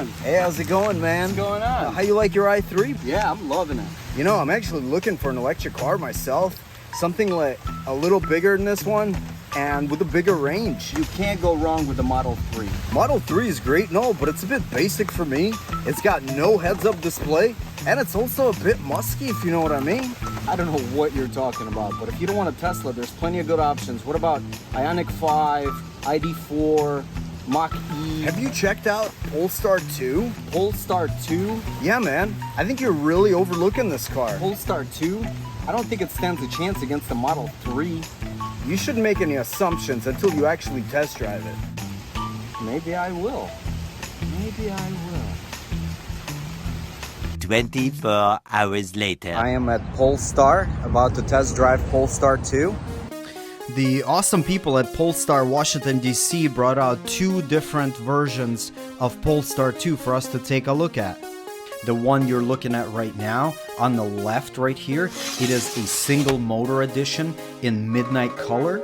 on? Hey, how's it going, man? What's going on? How you like your i3? Yeah, I'm loving it. You know, I'm actually looking for an electric car myself. Something like a little bigger than this one and with a bigger range. You can't go wrong with the Model 3. Model 3 is great, no, but it's a bit basic for me. It's got no heads-up display, and it's also a bit musky, if you know what I mean. I don't know what you're talking about, but if you don't want a Tesla, there's plenty of good options. What about Ionic 5, ID4, Mach E? Have you checked out Polestar 2? Polestar 2? Yeah, man. I think you're really overlooking this car. Polestar 2? I don't think it stands a chance against the Model 3. You shouldn't make any assumptions until you actually test drive it. Maybe I will. Maybe I will. 24 hours later. I am at Polestar, about to test drive Polestar 2. The awesome people at Polestar Washington DC brought out 2 different versions of Polestar 2 for us to take a look at. The one you're looking at right now, on the left right here, it is a single motor edition in midnight color.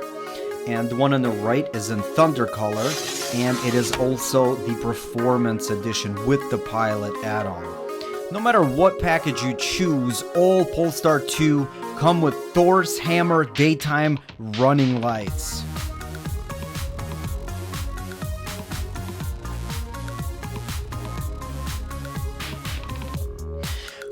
And the one on the right is in thunder color, and it is also the performance edition with the Pilot add-on. No matter what package you choose, all Polestar 2 come with Thor's Hammer daytime running lights.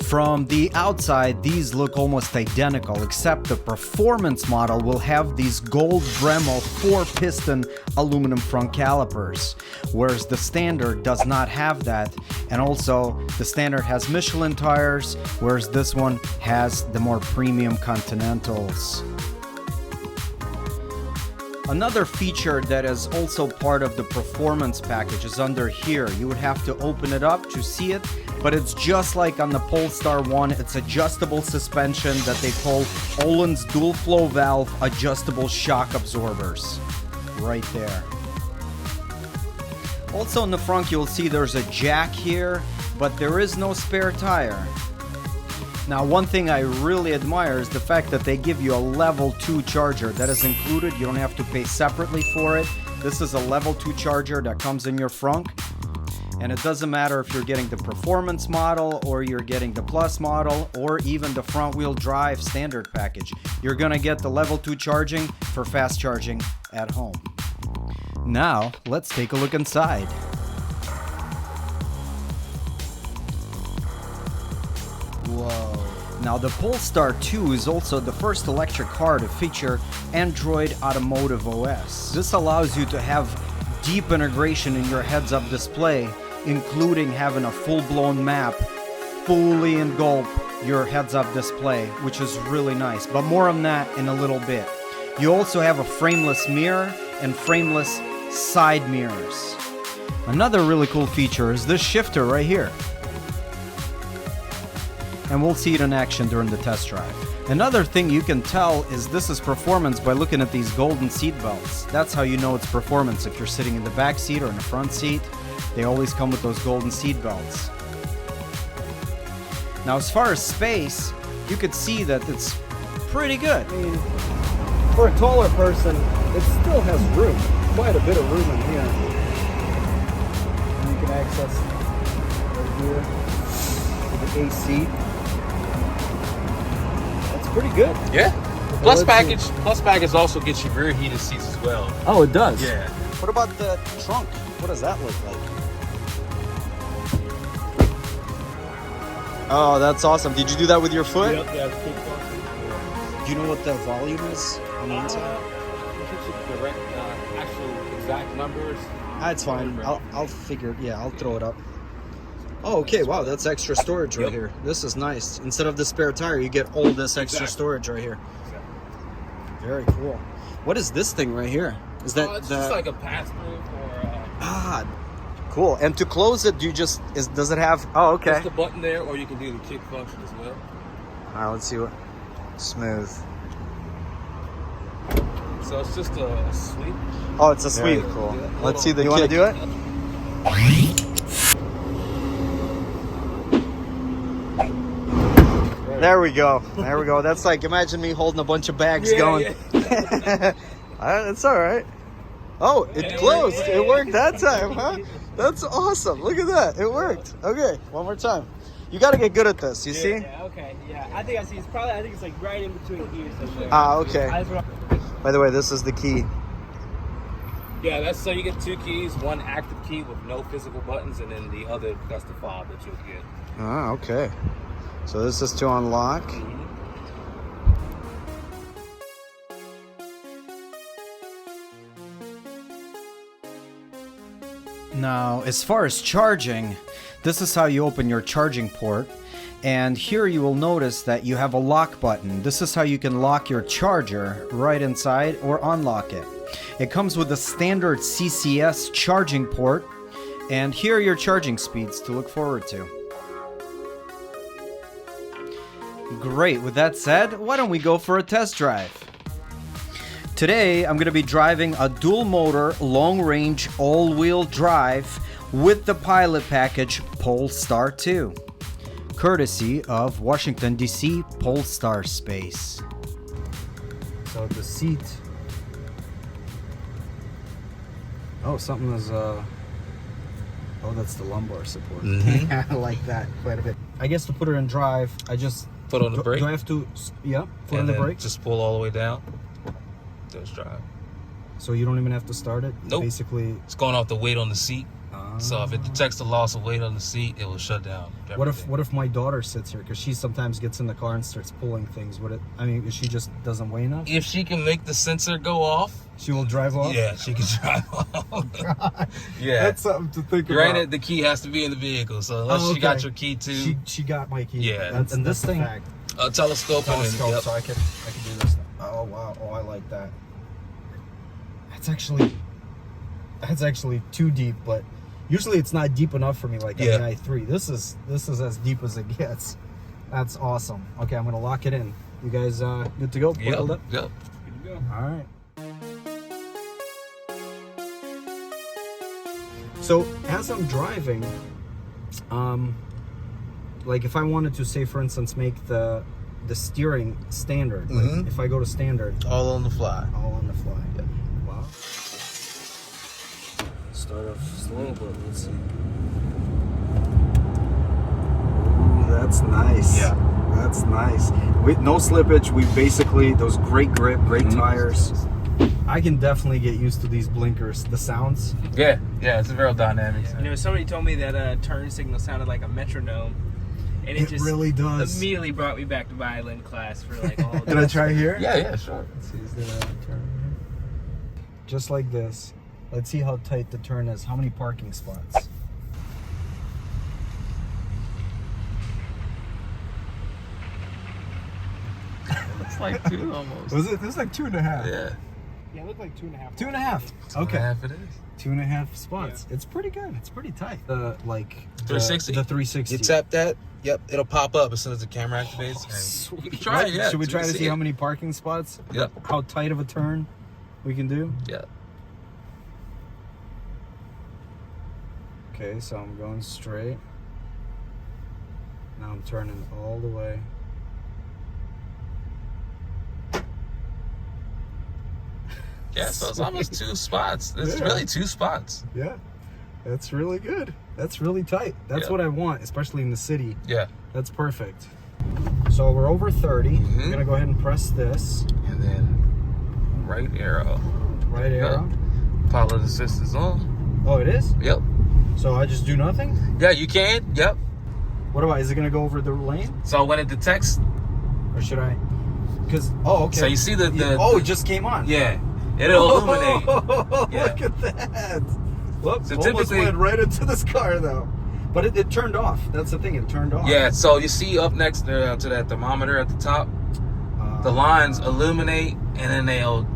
From the outside, these look almost identical, except the performance model will have these gold Brembo 4-piston aluminum front calipers, whereas the standard does not have that. And also, the standard has Michelin tires, whereas this one has the more premium Continentals. Another feature that is also part of the performance package is under here. You would have to open it up to see it, but it's just like on the Polestar 1. It's adjustable suspension that they call Öhlins dual flow valve adjustable shock absorbers. Right there. Also in the front you'll see there's a jack here, but there is no spare tire. Now, one thing I really admire is the fact that they give you a level 2 charger. That is included. You don't have to pay separately for it. This is a level 2 charger that comes in your frunk. And it doesn't matter if you're getting the performance model or you're getting the plus model or even the front wheel drive standard package. You're gonna get the level 2 charging for fast charging at home. Now, let's take a look inside. Whoa. Now the Polestar 2 is also the first electric car to feature Android Automotive OS. This allows you to have deep integration in your heads-up display, including having a full-blown map fully engulf your heads-up display, which is really nice. But more on that in a little bit. You also have a frameless mirror and frameless side mirrors. Another really cool feature is this shifter right here. And we'll see it in action during the test drive. Another thing you can tell is this is performance by looking at these golden seat belts. That's how you know it's performance. If you're sitting in the back seat or in the front seat, they always come with those golden seat belts. Now, as far as space, you could see that it's pretty good. I mean, for a taller person, it still has room. Quite a bit of room in here. And you can access right here with the AC. Pretty good. Yeah. Plus package also gets you rear heated seats as well. Oh, it does? Yeah. What about the trunk? What does that look like? Oh, that's awesome. Did you do that with your foot? Yep, yeah. Do you know what the volume is on the inside? Direct, actual exact numbers. That's fine. I'll figure it. Yeah, I'll throw it up. Oh, okay. Wow, that's extra storage right here. This is nice. Instead of the spare tire, you get all this extra storage right here. Very cool. What is this thing right here? Is that it's just like a pass-through or cool. And to close it, does it have? Oh, okay. Push the button there, or you can do the kick function as well. All right, let's see what. Smooth. So it's just a sweep. Oh, it's a sweep. Very Cool. Yeah, Let's see the. You kick. want to do it? There we go. There we go. That's like, imagine me holding a bunch of bags going. Yeah. That's all right. Oh, it closed. It worked that time, huh? That's awesome. Look at that. It worked. Okay, one more time. You got to get good at this. You see? Yeah, okay, yeah. I think I see. It's probably, I think it's like right in between here somewhere. Ah, okay. By the way, this is the key. Yeah, that's so you get 2 keys, one active key with no physical buttons, and then the other, that's the fob that you'll get. Ah, okay. So this is to unlock. Now, as far as charging, this is how you open your charging port. And here you will notice that you have a lock button. This is how you can lock your charger right inside or unlock it. It comes with a standard CCS charging port. And here are your charging speeds to look forward to. Great, with that said, why don't we go for a test drive? Today, I'm going to be driving a dual-motor, long-range, all-wheel drive with the pilot package Polestar 2, courtesy of Washington DC Polestar Space. So the seat... Oh, something is... Oh, that's the lumbar support. I like that quite a bit. I guess to put her in drive, I just... Put on the brake. Do I have to... Yeah, put on And the then brake? just pull all the way down. Just drive. So you don't even have to start it? Nope. Basically... It's going off the weight on the seat. So if it detects the loss of weight on the seat, it will shut down everything. What if my daughter sits here? Because she sometimes gets in the car and starts pulling things. Would it? I mean, if she just doesn't weigh enough, If she can make the sensor go off, she will drive off. yeah, she can drive off. Yeah. That's something to think about. Granted, the key has to be in the vehicle, so unless she got your key too, She got my key. Yeah. And this thing. telescope, Telescope, and then, so I can do this now. Oh wow! Oh, I like that. That's actually too deep, but usually it's not deep enough for me. Like Yeah. an i3. This is as deep as it gets. That's awesome. Okay, I'm gonna lock it in. You guys good to go? Buckled up? Yep. All right. So as I'm driving, like if I wanted to say, for instance, make the steering standard, like if I go to standard, All on the fly. all on the fly. Yep. Wow. Start off slow, but let's see. Ooh, that's nice. Yeah. That's nice. With no slippage, we basically, those great grip, great tires. I can definitely get used to these blinkers, the sounds. Yeah, it's a real dynamic. You know, somebody told me that turn signal sounded like a metronome, and It just really does. immediately brought me back to violin class for like all. Did I try here? Yeah, sure. Let's see, is there a turn here? Just like this. Let's see how tight the turn is. How many parking spots? It's like 2 almost. Was it? It was like 2.5. Yeah. Yeah, it looked like 2.5. 2.5. Okay. Half it is. 2.5 spots. It's pretty good. It's pretty tight. The 360. The 360. You tap that. Yep, it'll pop up as soon as the camera activates. Sweet. You can try it, yeah. Should we try to You can see how many parking spots? Yep. How tight of a turn we can do? Yeah. Okay, so I'm going straight. Now I'm turning all the way. Yeah, so it's almost 2 spots. It's Yeah. really 2 spops. Yeah, that's really good. That's really tight. That's Yeah. what I want, especially in the city. Yeah. That's perfect. So we're over 30. I'm gonna go ahead and press this. And then right arrow. Right arrow. Pilot assist is on. Oh, it is? Yep. So I just do nothing? Yeah, you can. Yep. What do I, is it gonna go over the lane? So when it detects, Or should I? Because, oh, okay. so you see the Oh, it just came on. yeah, it'll illuminate. Yeah. Look at that. Whoops, So almost typically- went right into this car though. But it turned off. That's the thing, it turned off. Yeah. So you see up next to that thermometer at the top, the lines illuminate, and then they'll.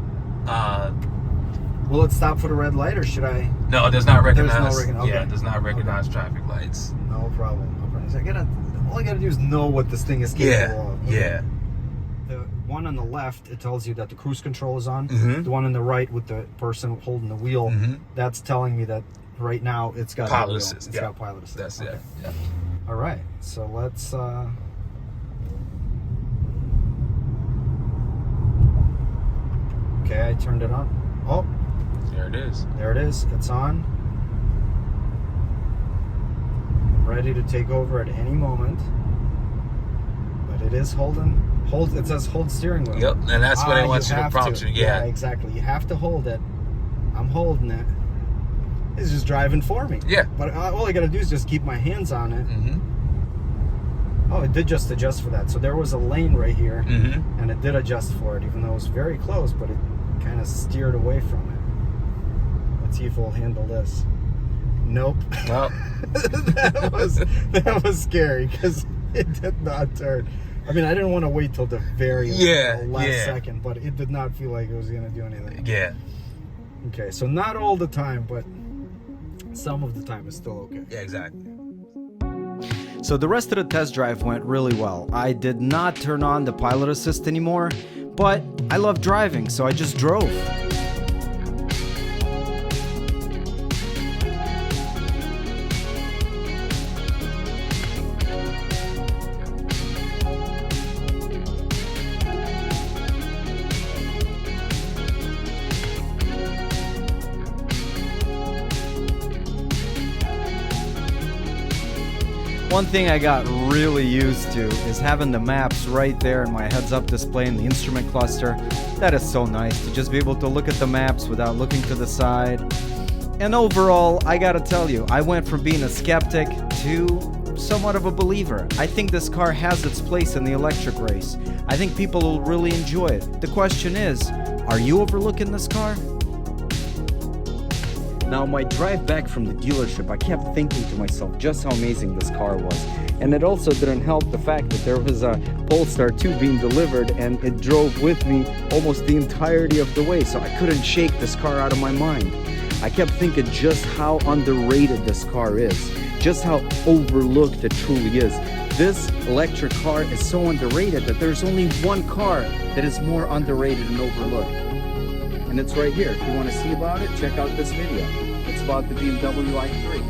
Will it stop for the red light or should I? No, it does not recognize. okay. Yeah, it does not recognize traffic lights. No problem. No problem. So all I gotta do is know what this thing is capable of. Yeah. The one on the left, it tells you that the cruise control is on. Mhm. The one on the right with the person holding the wheel, Mhm. that's telling me that right now it's got Pilot the wheel. assist, It's yeah. got pilot assist. That's Okay. it. Yeah. All right. So let's. Okay, I turned it on. Oh, There it is. There it is. It's on. Ready to take over at any moment. But it is holding. It says hold steering wheel. Yep, and that's what it wants you to have prompt you. Yeah. exactly. You have to hold it. I'm holding it. It's just driving for me. Yeah. But all I gotta do is just keep my hands on it. Mm-hmm. Oh, it did just adjust for that. So there was a lane right here, Mm-hmm. and it did adjust for it, even though it was very close, but it kind of steered away from it. Let's see if we'll handle this. Nope. Well, that was scary because it did not turn. I mean, I didn't want to wait till the very last second, but it did not feel like it was going to do anything. yeah. Okay, so not all the time, but some of the time is still okay. Yeah, exactly. So the rest of the test drive went really well. I did not turn on the pilot assist anymore, but I love driving, so I just drove. One thing I got really used to is having the maps right there in my heads-up display in the instrument cluster. That is so nice to just be able to look at the maps without looking to the side. And overall, I gotta tell you, I went from being a skeptic to somewhat of a believer. I think this car has its place in the electric race. I think people will really enjoy it. The question is, are you overlooking this car? Now, my drive back from the dealership, I kept thinking to myself just how amazing this car was. And it also didn't help the fact that there was a Polestar 2 being delivered and it drove with me almost the entirety of the way, so I couldn't shake this car out of my mind. I kept thinking just how underrated this car is, just how overlooked it truly is. This electric car is so underrated that there's only one car that is more underrated and overlooked. And it's right here. If you want to see about it, check out this video. It's about the BMW i3.